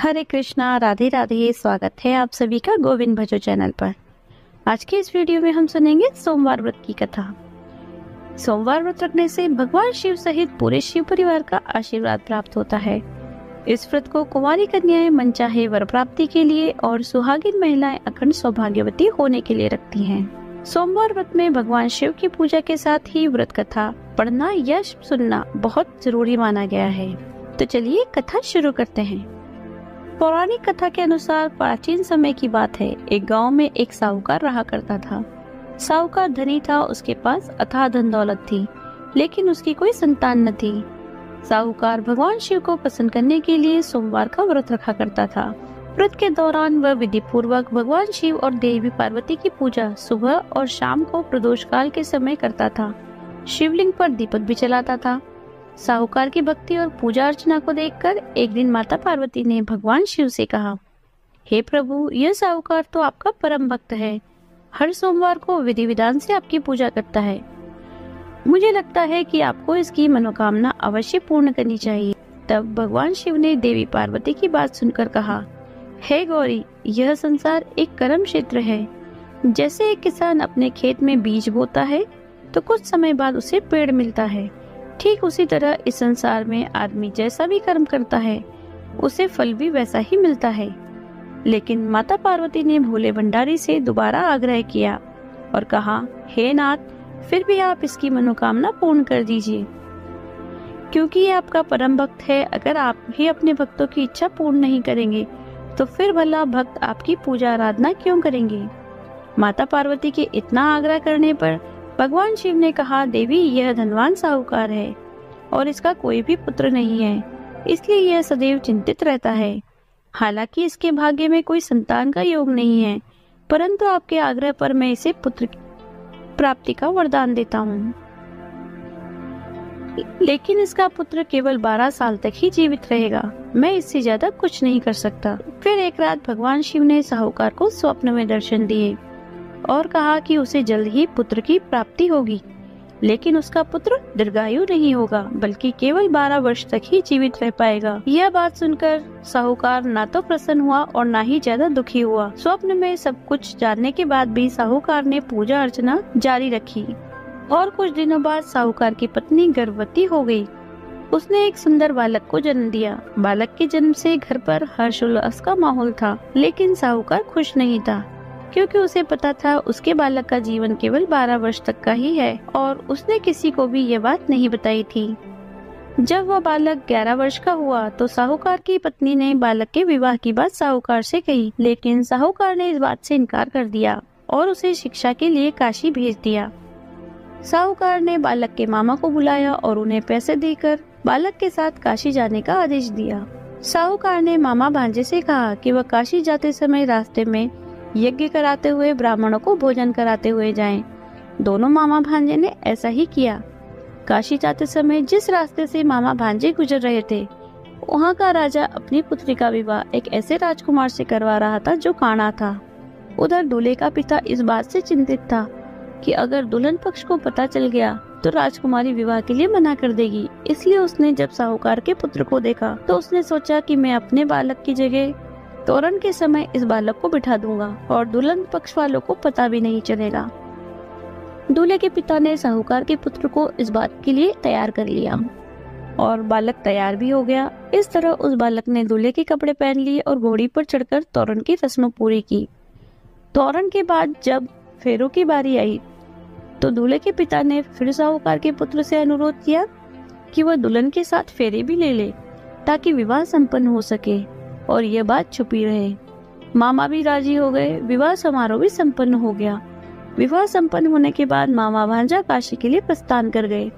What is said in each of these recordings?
हरे कृष्णा, राधे राधे। स्वागत है आप सभी का गोविंद भजो चैनल पर। आज के इस वीडियो में हम सुनेंगे सोमवार व्रत की कथा। सोमवार व्रत रखने से भगवान शिव सहित पूरे शिव परिवार का आशीर्वाद प्राप्त होता है। इस व्रत को कुंवारी कन्याएं मनचाहे वर प्राप्ति के लिए और सुहागिन महिलाएं अखंड सौभाग्यवती होने के लिए रखती हैं। सोमवार व्रत में भगवान शिव की पूजा के साथ ही व्रत कथा पढ़ना या सुनना बहुत जरूरी माना गया है। तो चलिए कथा शुरू करते हैं। पौराणिक कथा के अनुसार प्राचीन समय की बात है। एक गांव में एक साहूकार रहा करता था। साहूकार धनी था, उसके पास अथाह धन दौलत थी, लेकिन उसकी कोई संतान न थी। साहूकार भगवान शिव को प्रसन्न करने के लिए सोमवार का व्रत रखा करता था। व्रत के दौरान वह विधि पूर्वक भगवान शिव और देवी पार्वती की पूजा सुबह और शाम को प्रदोष काल के समय करता था। शिवलिंग पर दीपक भी जलाता था। साहूकार की भक्ति और पूजा अर्चना को देखकर एक दिन माता पार्वती ने भगवान शिव से कहा, हे प्रभु, यह साहूकार तो आपका परम भक्त है। हर सोमवार को विधि विधान से आपकी पूजा करता है। मुझे लगता है कि आपको इसकी मनोकामना अवश्य पूर्ण करनी चाहिए। तब भगवान शिव ने देवी पार्वती की बात सुनकर कहा, हे गौरी, यह संसार एक कर्म क्षेत्र है। जैसे एक किसान अपने खेत में बीज बोता है तो कुछ समय बाद उसे पेड़ मिलता है, ठीक उसी तरह इस संसार में आदमी जैसा भी कर्म करता है उसे फल भी वैसा ही मिलता है। लेकिन माता पार्वती ने भोले भंडारी से दोबारा आग्रह किया और कहा, हे नाथ, फिर भी आप इसकी मनोकामना पूर्ण कर दीजिए, क्योंकि ये आपका परम भक्त है। अगर आप भी अपने भक्तों की इच्छा पूर्ण नहीं करेंगे तो फिर भला भक्त आपकी पूजा आराधना क्यों करेंगे। माता पार्वती के इतना आग्रह करने पर भगवान शिव ने कहा, देवी, यह धनवान साहूकार है और इसका कोई भी पुत्र नहीं है, इसलिए यह सदैव चिंतित रहता है। हालांकि इसके भाग्य में कोई संतान का योग नहीं है, परंतु आपके आग्रह पर मैं इसे पुत्र प्राप्ति का वरदान देता हूँ। लेकिन इसका पुत्र केवल 12 साल तक ही जीवित रहेगा। मैं इससे ज्यादा कुछ नहीं कर सकता। फिर एक रात भगवान शिव ने साहूकार को स्वप्न में दर्शन दिए और कहा कि उसे जल्द ही पुत्र की प्राप्ति होगी, लेकिन उसका पुत्र दीर्घायु नहीं होगा, बल्कि केवल 12 वर्ष तक ही जीवित रह पाएगा। यह बात सुनकर साहूकार ना तो प्रसन्न हुआ और ना ही ज्यादा दुखी हुआ। स्वप्न में सब कुछ जानने के बाद भी साहूकार ने पूजा अर्चना जारी रखी और कुछ दिनों बाद साहूकार की पत्नी गर्भवती हो गई। उसने एक सुंदर बालक को जन्म दिया। बालक के जन्म से घर पर हर्षोल्लास का माहौल था, लेकिन साहूकार खुश नहीं था, क्योंकि उसे पता था उसके बालक का जीवन केवल 12 वर्ष तक का ही है और उसने किसी को भी ये बात नहीं बताई थी। जब वह बालक 11 वर्ष का हुआ तो साहूकार की पत्नी ने बालक के विवाह की बात साहूकार से कही, लेकिन साहूकार ने इस बात से इनकार कर दिया और उसे शिक्षा के लिए काशी भेज दिया। साहूकार ने बालक के मामा को बुलाया और उन्हें पैसे देकर बालक के साथ काशी जाने का आदेश दिया। साहूकार ने मामा भांजे से कहा कि वह काशी जाते समय रास्ते में यज्ञ कराते हुए ब्राह्मणों को भोजन कराते हुए जाएं। दोनों मामा भांजे ने ऐसा ही किया। काशी जाते समय जिस रास्ते से मामा भांजे गुजर रहे थे, वहाँ का राजा अपनी पुत्री का विवाह एक ऐसे राजकुमार से करवा रहा था जो काना था। उधर दूल्हे का पिता इस बात से चिंतित था कि अगर दुल्हन पक्ष को पता चल गया तो राजकुमारी विवाह के लिए मना कर देगी। इसलिए उसने जब साहूकार के पुत्र को देखा तो उसने सोचा कि मैं अपने बालक की जगह तोरण के समय इस बालक को बिठा दूंगा और दुल्हन पक्ष वालों को पता भी नहीं चलेगा। दूल्हे के पिता ने साहूकार के पुत्र को इस बात के लिए तैयार कर लिया और बालक तैयार भी हो गया। इस तरह उस बालक ने दूल्हे के कपड़े पहन लिए और घोड़ी पर चढ़कर तोरण की रस्म पूरी की। तोरण के बाद जब फेरों की बारी आई तो दूल्हे के पिता ने फिर साहूकार के पुत्र से अनुरोध किया कि वह दुल्हन के साथ फेरे भी ले ले ताकि विवाह संपन्न हो सके और यह बात छुपी रहे। मामा भी राजी हो गए। विवाह समारोह भी संपन्न हो गया। विवाह संपन्न होने के बाद मामा भांजा काशी के लिए प्रस्थान कर गए,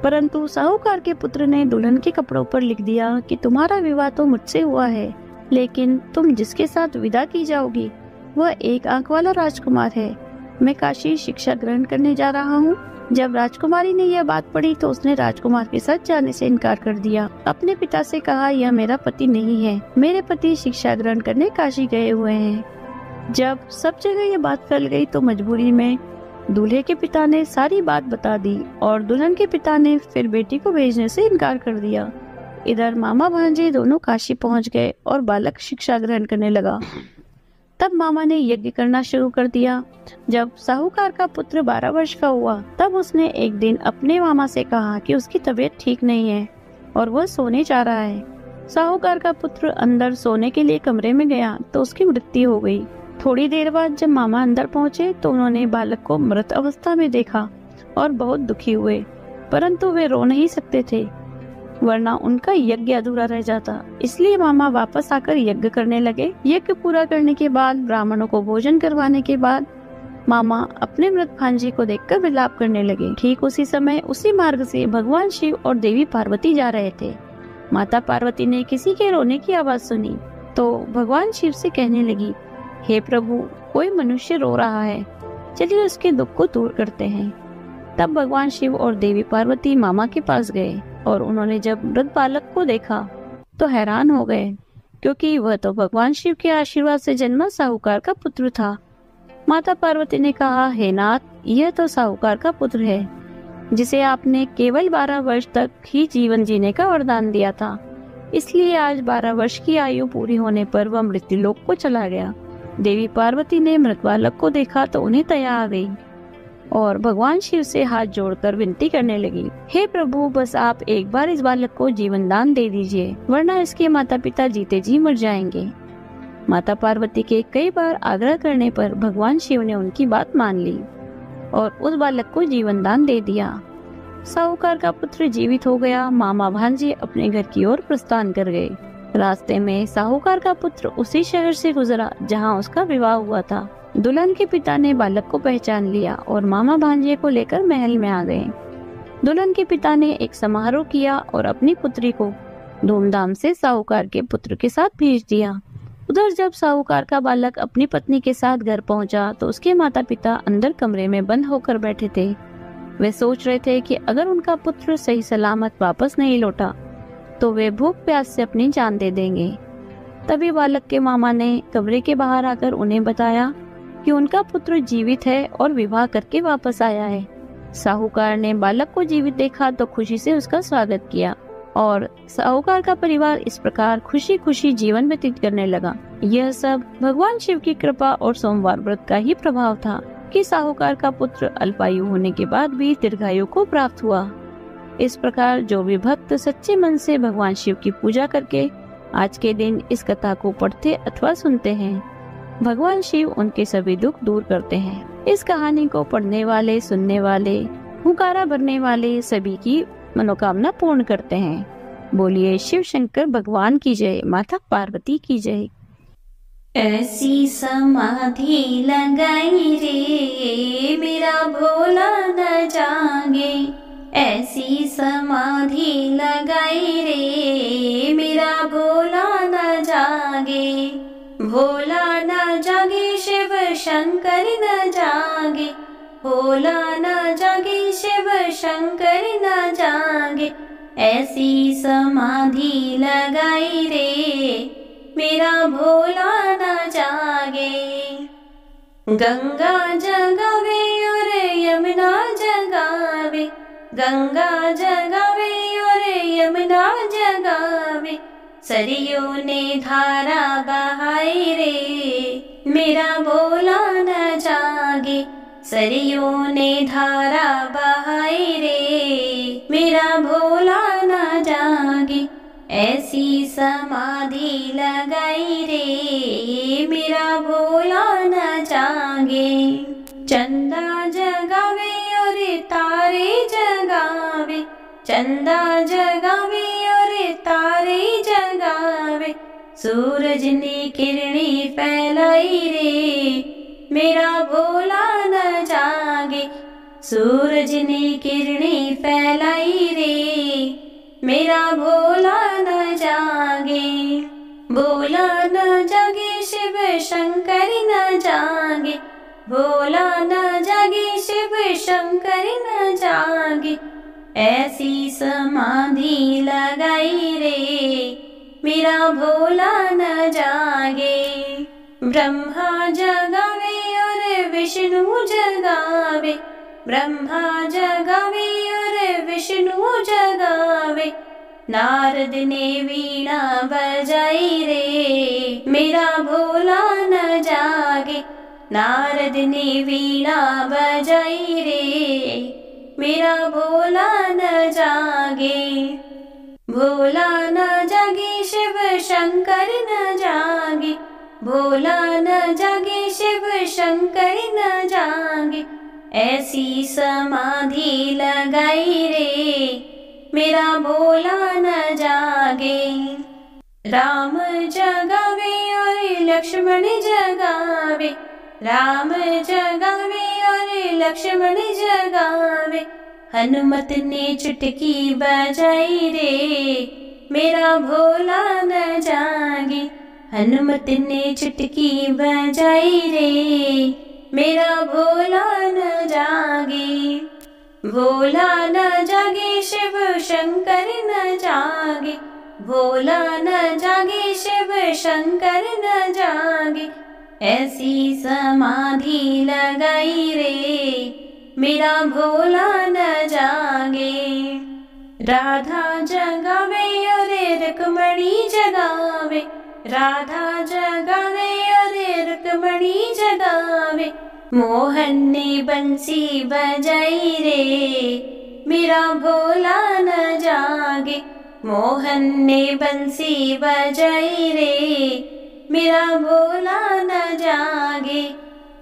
परंतु साहूकार के पुत्र ने दुल्हन के कपड़ों पर लिख दिया कि तुम्हारा विवाह तो मुझसे हुआ है, लेकिन तुम जिसके साथ विदा की जाओगी वह एक आंख वाला राजकुमार है। मैं काशी शिक्षा ग्रहण करने जा रहा हूँ। जब राजकुमारी ने यह बात पढ़ी तो उसने राजकुमार के साथ जाने से इनकार कर दिया। अपने पिता से कहा, यह मेरा पति नहीं है, मेरे पति शिक्षा ग्रहण करने काशी गए हुए हैं। जब सब जगह यह बात फैल गई तो मजबूरी में दूल्हे के पिता ने सारी बात बता दी और दुल्हन के पिता ने फिर बेटी को भेजने से इनकार कर दिया। इधर मामा भांजे दोनों काशी पहुंच गए और बालक शिक्षा ग्रहण करने लगा। तब मामा ने यज्ञ करना शुरू कर दिया। जब साहूकार का पुत्र 12 वर्ष का हुआ तब उसने एक दिन अपने मामा से कहा कि उसकी तबीयत ठीक नहीं है और वह सोने जा रहा है। साहूकार का पुत्र अंदर सोने के लिए कमरे में गया तो उसकी मृत्यु हो गई। थोड़ी देर बाद जब मामा अंदर पहुंचे तो उन्होंने बालक को मृत अवस्था में देखा और बहुत दुखी हुए, परंतु वे रो नहीं सकते थे वरना उनका यज्ञ अधूरा रह जाता। इसलिए मामा वापस आकर यज्ञ करने लगे। यज्ञ पूरा करने के बाद, ब्राह्मणों को भोजन करवाने के बाद मामा अपने मृत भांजे को देखकर विलाप करने लगे। ठीक उसी समय उसी मार्ग से भगवान शिव और देवी पार्वती जा रहे थे। माता पार्वती ने किसी के रोने की आवाज सुनी तो भगवान शिव से कहने लगी, हे प्रभु, कोई मनुष्य रो रहा है, चलिए उसके दुख को दूर करते हैं। तब भगवान शिव और देवी पार्वती मामा के पास गए और उन्होंने जब मृत बालक को देखा तो हैरान हो गए, क्योंकि वह तो भगवान शिव के आशीर्वाद से जन्मा साहूकार का पुत्र था। माता पार्वती ने कहा, हे नाथ, यह तो साहूकार का पुत्र है जिसे आपने केवल 12 वर्ष तक ही जीवन जीने का वरदान दिया था, इसलिए आज 12 वर्ष की आयु पूरी होने पर वह मृत्युलोक को चला गया। देवी पार्वती ने मृत बालक को देखा तो उन्हें दया आ गई और भगवान शिव से हाथ जोड़कर विनती करने लगी, हे प्रभु, बस आप एक बार इस बालक को जीवन दान दे दीजिए, वरना इसके माता पिता जीते जी मर जाएंगे। माता पार्वती के कई बार आग्रह करने पर भगवान शिव ने उनकी बात मान ली और उस बालक को जीवन दान दे दिया। साहूकार का पुत्र जीवित हो गया। मामा भांजे अपने घर की ओर प्रस्थान कर गए। रास्ते में साहूकार का पुत्र उसी शहर से गुजरा जहाँ उसका विवाह हुआ था। दुल्हन के पिता ने बालक को पहचान लिया और मामा भांजे को लेकर महल में आ गए। दुल्हन के पिता ने एक समारोह किया और अपनी पुत्री को धूमधाम से साहूकार के पुत्र के साथ भेज दिया। उधर जब साहूकार का बालक अपनी पत्नी के साथ घर पहुंचा तो उसके माता पिता अंदर कमरे में बंद होकर बैठे थे। वे सोच रहे थे कि अगर उनका पुत्र सही सलामत वापस नहीं लौटा तो वे भूख प्यास से अपनी जान दे देंगे। तभी बालक के मामा ने कमरे के बाहर आकर उन्हें बताया कि उनका पुत्र जीवित है और विवाह करके वापस आया है। साहूकार ने बालक को जीवित देखा तो खुशी से उसका स्वागत किया और साहूकार का परिवार इस प्रकार खुशी खुशी जीवन व्यतीत करने लगा। यह सब भगवान शिव की कृपा और सोमवार व्रत का ही प्रभाव था कि साहूकार का पुत्र अल्पायु होने के बाद भी दीर्घायु को प्राप्त हुआ। इस प्रकार जो भी भक्त सच्चे मन से भगवान शिव की पूजा करके आज के दिन इस कथा को पढ़ते अथवा सुनते हैं, भगवान शिव उनके सभी दुख दूर करते हैं। इस कहानी को पढ़ने वाले, सुनने वाले, हुंकारा भरने वाले सभी की मनोकामना पूर्ण करते हैं। बोलिए शिव शंकर भगवान की जय, माता पार्वती की जय। ऐसी समाधि लगाई रे मेरा भोला न जागे, ऐसी समाधि लगाई रे मेरा भोला न जागे, भोला न जागे शिव शंकर न जागे, भोला न जागे शिव शंकर न जागे, ऐसी समाधि लगाई रे मेरा भोला न जागे। गंगा जगावे और यमुना जगावे, गंगा जगावे और यमुना जगावे, सरयू ने धारा बहाई रे मेरा भोला न जागे, सरयू ने धारा बहाई रे मेरा भोला न जागे, ऐसी समाधि लगाई रे मेरा भोला न जागे। चंदा जगावे और तारे जगावे, चंदा जगावे और तारे जगावे, सूरज ने किरणें फैलाई रे मेरा भोला न जागे, सूरज ने किरणें फैलाई रे मेरा भोला न जागे। भोला न जागे शिव शंकर न जागे, भोला न जागे शिव शंकर न जागे, ऐसी समाधि लगाई रे मेरा भोला न जागे। ब्रह्मा जगावे और विष्णु जगावे, ब्रह्मा जगावे और विष्णु जगावे, नारद ने वीणा बजाई रे, मेरा भोला न जागे। नारद ने वीणा बजाई रे, मेरा भोला न जागे। भोला न जागे शिव शंकर न जागे, भोला न जागे शिव शंकर न जागे। ऐसी समाधि लगाई रे, मेरा भोला न जागे। राम जगावे और लक्ष्मण जगावे, राम जगावे और लक्ष्मण जगावे। हनुमत ने चुटकी बजाई रे, मेरा भोला न जागे। हनुमत ने चुटकी बजाई रे, मेरा भोला न जागे। भोला न जागे शिव शंकर न जागे, भोला न जागे शिव शंकर न जागे। ऐसी समाधि लगाई रे, मेरा भोला न जागे। राधा जगावे और रुक्मणी जगावे, राधा जगावे और रुक्मणी जगावे। मोहन ने बंसी बजाई रे, मेरा भोला न जागे। मोहन ने बंसी बजाई रे, मेरा भोला न जागे।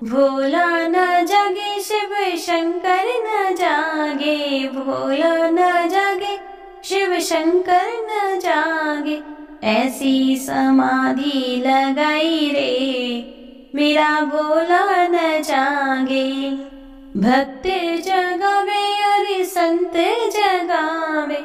भोला न जागे शिव शंकर न जागे, भोला न जागे शिव शंकर न जागे। ऐसी समाधि लगाई रे, मेरा भोला न जागे। भक्त जगावे और संत जगावे,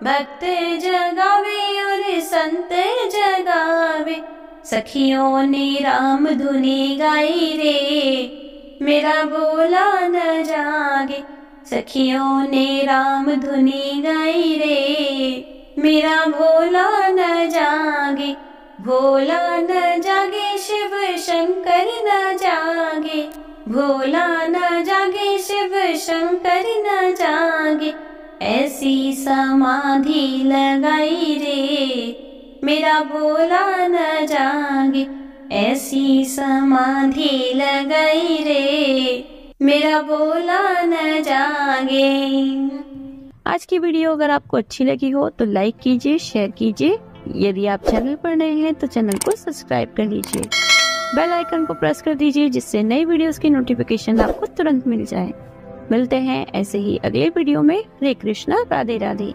भक्त जगावे और संत जगावे। सखियों ने राम धुनी गाई रे, मेरा भोला न जागे। सखियों ने राम धुनी गाई रे, मेरा भोला न जागे। भोला न जागे शिव शंकर न जागे, भोला न जागे शिव शंकर न जागे। ऐसी समाधि लगाई रे, मेरा भोला न जागे। ऐसी समाधि लगाई रे, मेरा भोला न जागे। आज की वीडियो अगर आपको अच्छी लगी हो तो लाइक कीजिए, शेयर कीजिए। यदि आप चैनल पर नए हैं तो चैनल को सब्सक्राइब कर लीजिए। बेल आइकन को प्रेस कर दीजिए जिससे नई वीडियोस की नोटिफिकेशन आपको तुरंत मिल जाए। मिलते हैं ऐसे ही अगले वीडियो में। हरे कृष्णा, राधे राधे।